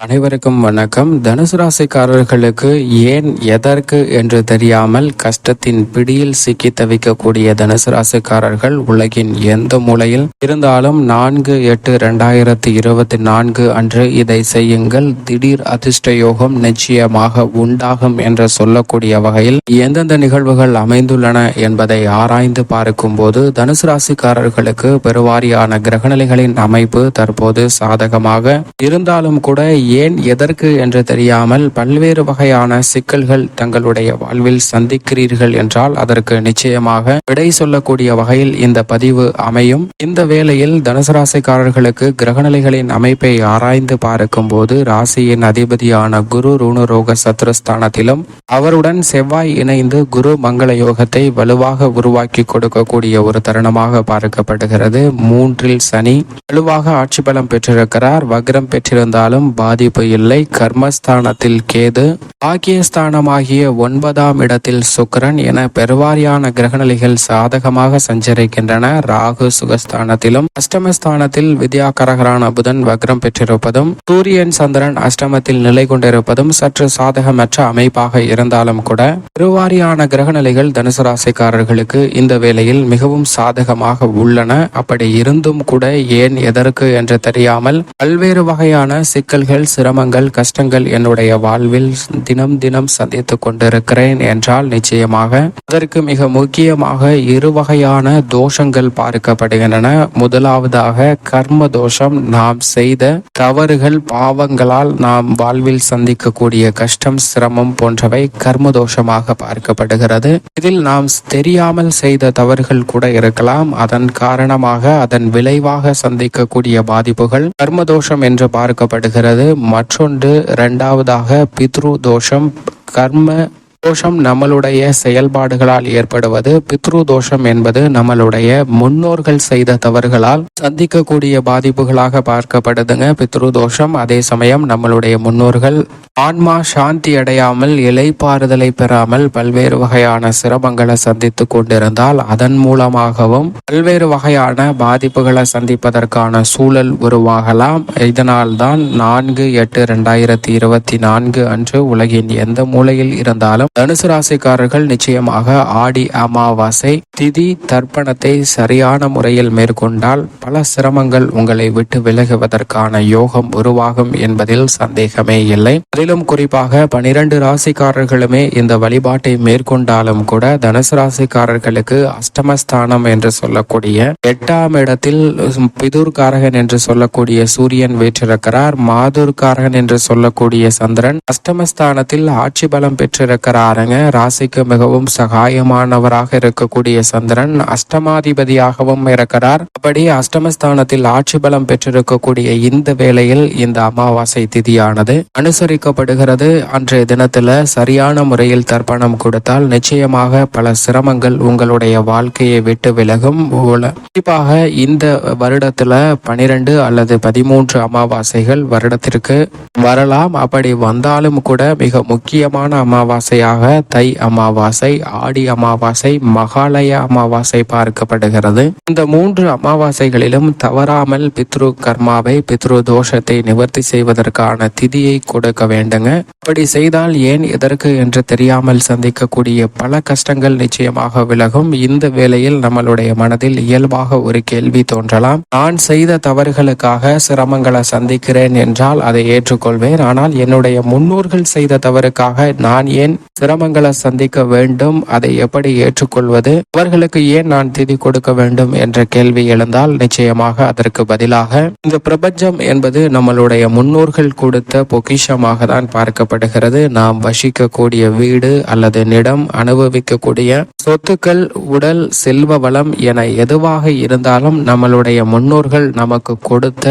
அனைவருக்கும் வணக்கம். தனுசு ராசிக்காரர்களுக்கு ஏன் எதற்கு என்று தெரியாமல் கஷ்டத்தின் பிடியில் சிக்கி தவிக்கக்கூடிய தனுசு ராசிக்காரர்கள் உலகின் எந்த மூலையில் இருந்தாலும் 4/8/2024 அன்று இதை செய்யுங்கள், திடீர் அதிர்ஷ்ட யோகம் நிச்சயமாக உண்டாகும் என்று சொல்லக்கூடிய வகையில் எந்தெந்த நிகழ்வுகள் அமைந்துள்ளன என்பதை ஆராய்ந்து பார்க்கும் போது தனுசு ராசிக்காரர்களுக்கு பெருவாரியான கிரகநிலைகளின் அமைப்பு தற்போது சாதகமாக இருந்தாலும் கூட ஏன் எதற்கு என்று தெரியாமல் பல்வேறு வகையான சிக்கல்கள் தங்களுடைய வாழ்வில் சந்திக்கிறீர்கள் என்றால் அதற்கு நிச்சயமாக விடை சொல்லக்கூடிய வகையில் இந்த பதிவு அமையும். இந்த வேளையில் தனுசு ராசிக்காரர்களுக்கு கிரகநிலைகளின் அமைப்பை ஆராய்ந்து பார்க்கும் போது ராசியின் அதிபதியான குரு ருணரோக சத்ருஸ்தானத்திலும் அவருடன் செவ்வாய் இணைந்து குரு மங்கள யோகத்தை வலுவாக உருவாக்கி கொடுக்கக்கூடிய ஒரு தருணமாக பார்க்கப்படுகிறது. 3இல் சனி வலுவாக ஆட்சி பலம் பெற்றிருக்கிறார். வக்ரம் பெற்றிருந்தாலும் பாதிப்பு இல்லை. கர்மஸ்தானத்தில் கேது, பாக்கியஸ்தானமாகிய 9ஆம் இடத்தில் சுக்கிரன் என பெருவாரியான கிரகநிலைகள் சாதகமாக சஞ்சரிக்கின்றன. ராகு சுகஸ்தானத்திலும் அஷ்டமஸ்தானத்தில் வித்யாகரகரான புதன் வக்ரம் பெற்றிருப்பதும் சூரியன் சந்திரன் அஷ்டமத்தில் நிலை கொண்டிருப்பதும் சற்று சாதகமற்ற அமைப்பாக இருந்தாலும் கூட பெருவாரியான கிரகநிலைகள் தனுசு ராசிக்காரர்களுக்கு இந்த வேளையில் மிகவும் சாதகமாக உள்ளன. அப்படி இருந்தும் கூட ஏன் எதற்கு என்று தெரியாமல் பல்வேறு வகையான சிக்கல்கள், சிரமங்கள், கஷ்டங்கள் என்னுடைய வாழ்வில் தினம் தினம் சந்தித்துக் கொண்டிருக்கிறேன் என்றால் நிச்சயமாக அதற்கு மிக முக்கியமாக இரு வகையான தோஷங்கள் பார்க்கப்படுகின்றன. முதலாவதாக கர்ம தோஷம். நாம் செய்த தவறுகள், பாவங்களால் நாம் வாழ்வில் சந்திக்கக்கூடிய கஷ்டம், சிரமம் போன்றவை கர்ம தோஷமாக பார்க்கப்படுகிறது. இதில் நாம் தெரியாமல் செய்த தவறுகள் கூட இருக்கலாம். அதன் காரணமாக அதன் விளைவாக சந்திக்கக்கூடிய பாதிப்புகள் கர்ம தோஷம் என்று பார்க்கப்படுகிறது. மற்றொன்று இரண்டாவதாக பித்ரு தோஷம். கர்ம தோஷம் நம்மளுடைய செயல்பாடுகளால் ஏற்படுவது. பித்ரு தோஷம் என்பது நம்மளுடைய முன்னோர்கள் செய்த தவறுகளால் சந்திக்கக்கூடிய பாதிப்புகளாக பார்க்கப்படுதுங்க பித்ரு தோஷம். அதே சமயம் நம்மளுடைய முன்னோர்கள் ஆன்மா சாந்தி அடையாமல், இலைப்பாறுதலை பெறாமல் பல்வேறு வகையான சிரமங்களை சந்தித்து கொண்டிருந்தால் அதன் மூலமாகவும் பல்வேறு வகையான பாதிப்புகளை சந்திப்பதற்கான சூழல் உருவாகலாம். இதனால் தான் 4/8/2024 அன்று உலகின் எந்த மூலையில் இருந்தாலும் தனுசு ராசிக்காரர்கள் நிச்சயமாக ஆடி அமாவாசை திதி தர்ப்பணத்தை சரியான முறையில் மேற்கொண்டால் பல சிரமங்கள் உங்களை விட்டு விலகுவதற்கான யோகம் உருவாகும் என்பதில் சந்தேகமே இல்லை. அதிலும் குறிப்பாக 12 ராசிக்காரர்களுமே இந்த வழிபாட்டை மேற்கொண்டாலும் கூட தனுசு ராசிக்காரர்களுக்கு அஷ்டமஸ்தானம் என்று சொல்லக்கூடிய 8ஆம் இடத்தில் பிதுர்காரகன் என்று சொல்லக்கூடிய சூரியன் வீற்றிருக்கிறார். மாதுர்காரகன் என்று சொல்லக்கூடிய சந்திரன் அஷ்டமஸ்தானத்தில் ஆட்சி பலம் பெற்றிருக்கிறார். ராசிக்கு மிகவும் சகாயமானவராக இருக்கக்கூடிய சந்திரன் அஷ்டமாதிபதியாகவும் இருக்கிறார். அப்படி அஷ்டமஸ்தானத்தில் ஆட்சி பலம் பெற்றிருக்கக்கூடிய இந்த வேளையில் இந்த அமாவாசை திதியானது அனுசரிக்கப்படுகிறது. அன்றைய தினத்துல சரியான முறையில் தர்ப்பணம் கொடுத்தால் நிச்சயமாக பல சிரமங்கள் உங்களுடைய வாழ்க்கையை விட்டு விலகும். குறிப்பாக இந்த வருடத்துல 12 அல்லது 13 அமாவாசைகள் வருடத்திற்கு வரலாம். அப்படி வந்தாலும் கூட மிக முக்கியமான அமாவாசையாக தை அமாவாசை, ஆடி அமாவாசை, மகாலய அமாவாசை பார்க்கப்படுகிறது. இந்த 3 அமாவாசைகளிலும் தவறாமல் பித்ரு கர்மாவை, பித்ரு தோஷத்தை நிவர்த்தி செய்வதற்கான திதியை கொடுக்க வேண்டுங்க. அப்படி செய்தால் ஏன் எதற்கு என்று தெரியாமல் சந்திக்கக்கூடிய பல கஷ்டங்கள் நிச்சயமாக விலகும். இந்த வேளையில் நம்மளுடைய மனதில் இயல்பாக ஒரு கேள்வி தோன்றலாம். நான் செய்த தவறுகளுக்காக சிரமங்களை சந்திக்கிறேன் என்றால் அதை ஏற்றுக்கொள்வேன். ஆனால் என்னுடைய முன்னோர்கள் செய்த தவறுக்காக நான் ஏன் சிரமங்களை சந்திக்க வேண்டும்? அதை எப்படி ஏற்றுக்கொள்வது? அவர்களுக்கு ஏன் நான் திதி கொடுக்க வேண்டும் என்ற கேள்வி எழுந்தால் நிச்சயமாக அதற்கு பதிலாக இந்த பிரபஞ்சம் என்பது நம்மளுடைய முன்னோர்கள் கொடுத்த பொக்கிஷமாக தான் பார்க்கப்படுகிறது. நாம் வசிக்கக்கூடிய வீடு அல்லது நிலம், அனுபவிக்கக்கூடிய சொத்துக்கள், உடல், செல்வ வளம் என எதுவாக இருந்தாலும் நம்மளுடைய முன்னோர்கள் நமக்கு கொடுத்த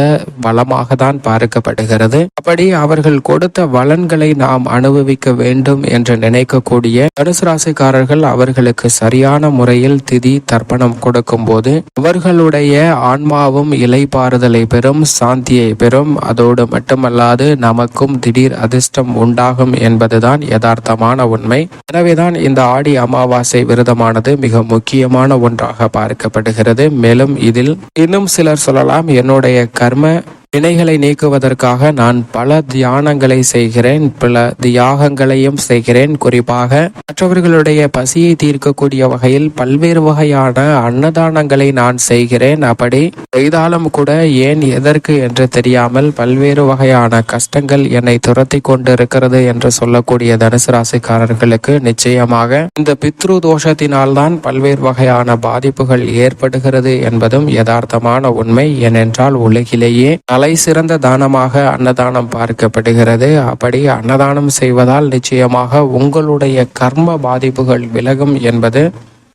வளமாக தான் பார்க்கப்படுகிறது. அப்படி அவர்கள் கொடுத்த வளன்களை நாம் அனுபவிக்க வேண்டும் என்று நினைக்கக்கூடிய தனுசு ராசிக்காரர்கள் அவர்களுக்கு சரியான முறையில் திதி தர்ப்பணம் கொடுக்கும் போது அவர்களுடைய ஆன்மாவும் இலைப்பாறுதலை பெறும், சாந்தியை பெறும். அதோடு மட்டுமல்லாது நமக்கும் திடீர் அதிர்ஷ்டம் உண்டாகும் என்பதுதான் யதார்த்தமான உண்மை. எனவேதான் இந்த ஆடி அமாவாசை விரதமானது மிக முக்கியமான ஒன்றாக பார்க்கப்படுகிறது. மேலும் இதில் இன்னும் சிலர் சொல்லலாம், என்னுடைய கர்ம வினைகளை நீக்குவதற்காக நான் பல தியானங்களை செய்கிறேன், பல தியாகங்களையும் செய்கிறேன். குறிப்பாக மற்றவர்களுடைய பசியை தீர்க்கக்கூடிய வகையில் பல்வேறு வகையான அன்னதானங்களை நான் செய்கிறேன். அப்படி செய்தாலும் கூட ஏன் எதற்கு என்று தெரியாமல் பல்வேறு வகையான கஷ்டங்கள் என்னை துரத்தி கொண்டு இருக்கிறது என்று சொல்லக்கூடிய தனுசு ராசிக்காரர்களுக்கு நிச்சயமாக இந்த பித்ரு தோஷத்தினால்தான் பல்வேறு வகையான பாதிப்புகள் ஏற்படுகிறது என்பதும் யதார்த்தமான உண்மை. ஏனென்றால் உலகிலேயே தலை சிறந்த தானமாக அன்னதானம் பார்க்கப்படுகிறது. அப்படி அன்னதானம் செய்வதால் நிச்சயமாக உங்களுடைய கர்ம பாதிப்புகள் விலகும் என்பது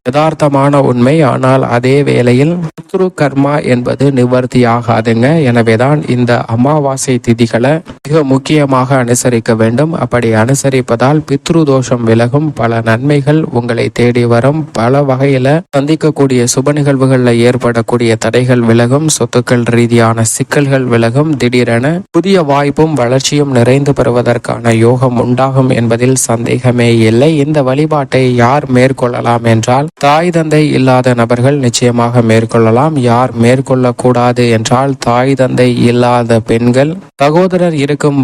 யதார்த்தமான உண்மை. ஆனால் அதே வேளையில் பித்ரு கர்மா என்பது நிவர்த்தி ஆகாதுங்க. எனவேதான் இந்த அமாவாசை திதிகளை மிக முக்கியமாக அனுசரிக்க வேண்டும். அப்படி அனுசரிப்பதால் பித்ரு தோஷம் விலகும், பல நன்மைகள் உங்களை தேடி வரும், பல வகையில சந்திக்கக்கூடிய சுப நிகழ்வுகளில் ஏற்படக்கூடிய தடைகள் விலகும், சொத்துக்கள் ரீதியான சிக்கல்கள் விலகும், திடீரென புதிய வாய்ப்பும் வளர்ச்சியும் நிறைந்து பெறுவதற்கான யோகம் உண்டாகும் என்பதில் சந்தேகமே இல்லை. இந்த வழிபாட்டை யார் மேற்கொள்ளலாம் என்றால் தாய் தந்தை இல்லாத நபர்கள் நிச்சயமாக மேற்கொள்ளலாம். யார் மேற்கொள்ளக்கூடாது என்றால் தாய் தந்தை இல்லாத பெண்கள், சகோதரர் இருக்கும்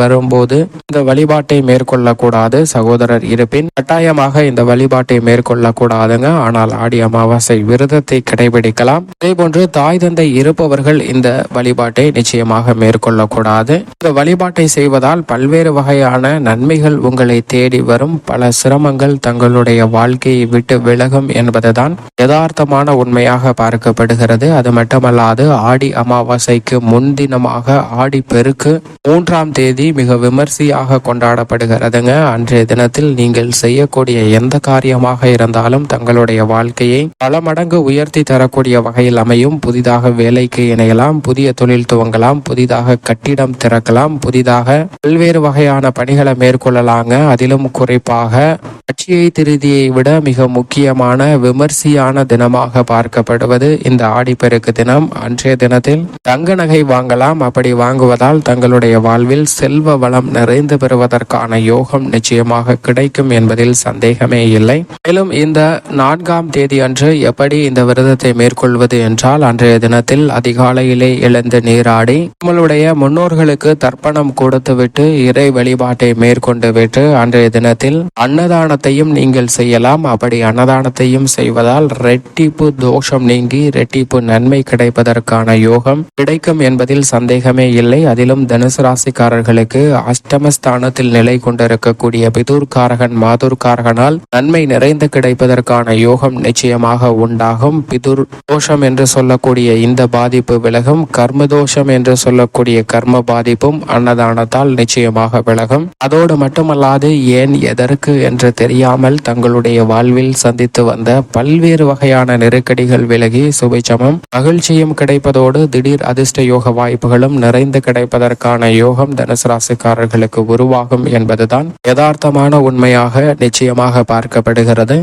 வரும்போது இந்த வழிபாட்டை மேற்கொள்ளக்கூடாது. சகோதரர் இருப்பின் கட்டாயமாக இந்த வழிபாட்டை மேற்கொள்ளக்கூடாதுங்க. ஆனால் ஆடி அமாவாசை விரதத்தை கடைபிடிக்கலாம். அதே போன்று தாய் தந்தை இருப்பவர்கள் இந்த வழிபாட்டை நிச்சயமாக மேற்கொள்ளக்கூடாது. இந்த வழிபாட்டை செய்வதால் பல்வேறு வகையான நன்மைகள் உங்களை தேடி வரும், பல சிரமங்கள் தங்களுடைய வாழ்க்கையை விட்டு விலகும் என்பதுதான் யதார்த்தமான உண்மையாக பார்க்கப்படுகிறது. அது மட்டுமல்லாது ஆடி அமாவாசைக்கு முன்தினமாக ஆடி பெருக்கு 3ஆம் தேதி மிக விமர்சையாக கொண்டாடப்படுகிறதுங்க. அன்றைய தினத்தில் நீங்கள் செய்யக்கூடிய எந்த காரியமாக இருந்தாலும் தங்களுடைய வாழ்க்கையை பல மடங்கு உயர்த்தி தரக்கூடிய வகையில் அமையும். புதிதாக வேலைக்கு இணையலாம், புதிய தொழில் துவங்கலாம், புதிதாக கட்டிடம் திறக்கலாம், புதிதாக பல்வேறு வகையான பணிகளை மேற்கொள்ளலாங்க. அதிலும் குறிப்பாக அட்சய திருதியை விட மிக முக்கியமான விமர்சையான தினமாக பார்க்கப்படுவது இந்த ஆடிப்பெருக்கு தினம். அன்றைய தினத்தில் தங்க நகை வாங்கலாம். அப்படி வாங்குவதால் தங்களுடைய வாழ்வில் செல்வ வளம் நிறைந்து பெறுவதற்கான யோகம் நிச்சயமாக கிடைக்கும் என்பதில் சந்தேகமே இல்லை. மேலும் இந்த 4ஆம் தேதி அன்று எப்படி இந்த விரதத்தை மேற்கொள்வது என்றால், அன்றைய தினத்தில் அதிகாலையிலே எழுந்து நீராடி நம்மளுடைய முன்னோர்களுக்கு தர்ப்பணம் கொடுத்துவிட்டு இறை வழிபாட்டை மேற்கொண்டு விட்டு அன்றைய தினத்தில் அன்னதானத்தையும் நீங்கள் செய்யலாம். அப்படி அன்னதானத்தையும் செய்வதால் ரெட்டிப்பு தோஷம் நீங்கி ரெட்டிப்பு நன்மை கிடைப்பதற்கான யோகம் கிடைக்கும் என்பதில் சந்தேகமே இல்லை. அதிலும் தனுசு ராசிக்காரர்களுக்கு அஷ்டமஸ்தானத்தில் நிலை கொண்டிருக்கக்கூடிய பிதுர்காரகன் மாதுர்காரகனால் நன்மை நிறைந்து கிடைப்பதற்கான யோகம் நிச்சயமாக உண்டாகும். பிதுர் தோஷம் என்று சொல்லக்கூடிய இந்த பாதிப்பு விலகும். கர்மதோஷம் என்று சொல்லக்கூடிய கர்ம பாதிப்பும் அன்னதானத்தால் நிச்சயமாக விலகும். அதோடு மட்டுமல்லாது ஏன் எதற்கு என்று தெரியாமல் தங்களுடைய வாழ்வில் சந்தித்து வந்த பல்வேறு வகையான நெருக்கடிகள் விலகி சுபிச்சமும் மகிழ்ச்சியும் கிடைப்பதோடு திடீர் அதிர்ஷ்ட யோக வாய்ப்புகளும் நிறைந்து கிடைப்பதற்கான யோகம் தனுசு ராசிக்காரர்களுக்கு உருவாகும் என்பதுதான் யதார்த்தமான உண்மையாக நிச்சயமாக பார்க்கப்படுகிறது.